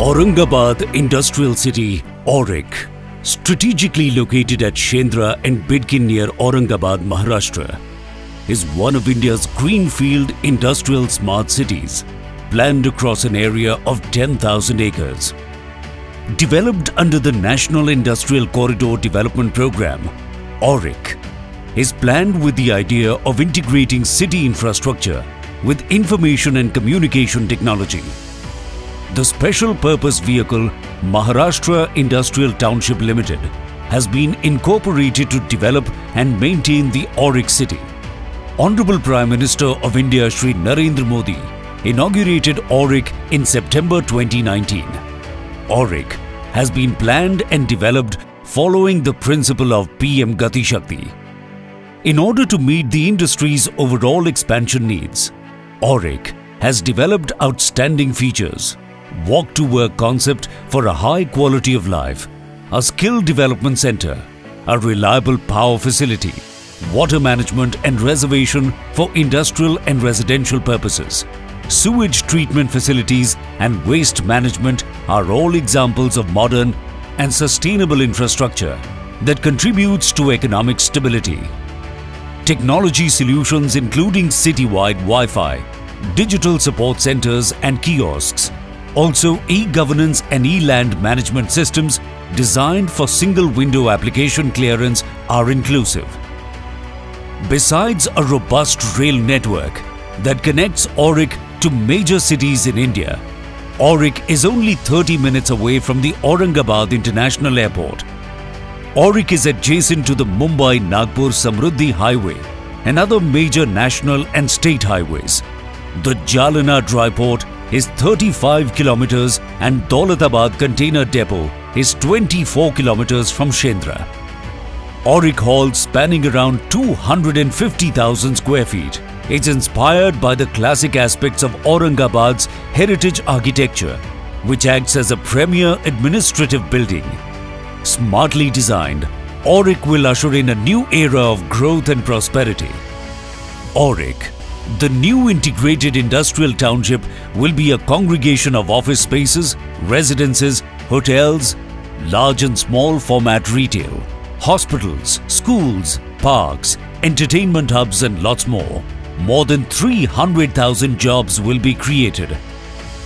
Aurangabad Industrial City, Auric, strategically located at Shendra and Bidkin near Aurangabad, Maharashtra, is one of India's greenfield industrial smart cities, planned across an area of 10,000 acres. Developed under the National Industrial Corridor Development Program, Auric is planned with the idea of integrating city infrastructure with information and communication technology. The special purpose vehicle Maharashtra Industrial Township Limited has been incorporated to develop and maintain the Auric city. Honorable Prime Minister of India Shri Narendra Modi inaugurated Auric in September 2019. Auric has been planned and developed following the principle of PM Gati Shakti. In order to meet the industry's overall expansion needs, Auric has developed outstanding features: walk-to-work concept for a high quality of life, a skill development center, a reliable power facility, water management and reservation for industrial and residential purposes, sewage treatment facilities and waste management are all examples of modern and sustainable infrastructure that contributes to economic stability. Technology solutions including city-wide Wi-Fi, digital support centers and kiosks, also e-governance and e-land management systems designed for single-window application clearance are inclusive. Besides a robust rail network that connects Auric to major cities in India, Auric is only 30 minutes away from the Aurangabad International Airport. Auric is adjacent to the Mumbai-Nagpur Samruddhi Highway and other major national and state highways. The Jalna Dry Port is 35 kilometers and Daulatabad Container Depot is 24 kilometers from Shendra. Auric Hall, spanning around 250,000 square feet, is inspired by the classic aspects of Aurangabad's heritage architecture, which acts as a premier administrative building. Smartly designed, Auric will usher in a new era of growth and prosperity. Auric, the new integrated industrial township, will be a congregation of office spaces, residences, hotels, large and small format retail, hospitals, schools, parks, entertainment hubs and lots more. More than 300,000 jobs will be created.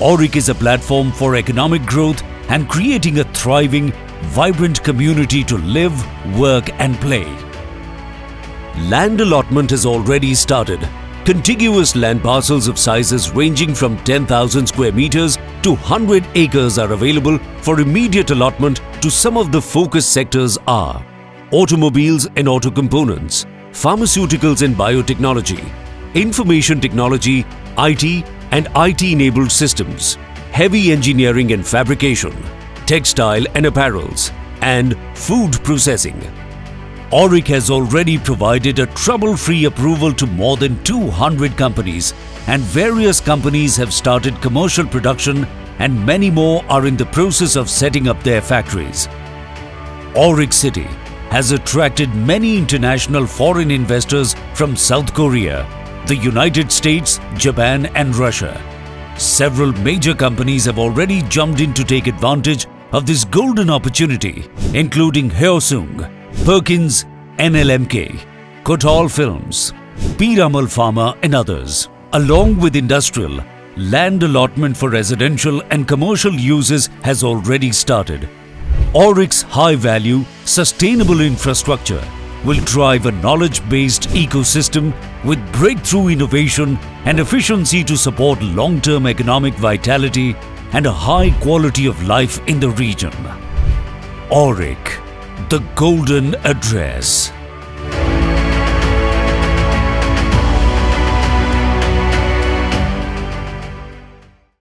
Auric is a platform for economic growth and creating a thriving, vibrant community to live, work and play. Land allotment has already started. Contiguous land parcels of sizes ranging from 10,000 square meters to 100 acres are available for immediate allotment to some of the focus sectors are automobiles and auto components, pharmaceuticals and biotechnology, information technology, IT and IT-enabled systems, heavy engineering and fabrication, textile and apparels, and food processing. Auric has already provided a trouble-free approval to more than 200 companies, and various companies have started commercial production and many more are in the process of setting up their factories. Auric City has attracted many international foreign investors from South Korea, the United States, Japan and Russia. Several major companies have already jumped in to take advantage of this golden opportunity, including Hyosung, Perkins, NLMK, Kotal Films, Piramal Pharma and others. Along with industrial, land allotment for residential and commercial uses has already started. Auric's high-value, sustainable infrastructure will drive a knowledge-based ecosystem with breakthrough innovation and efficiency to support long-term economic vitality and a high quality of life in the region. Auric, the golden address.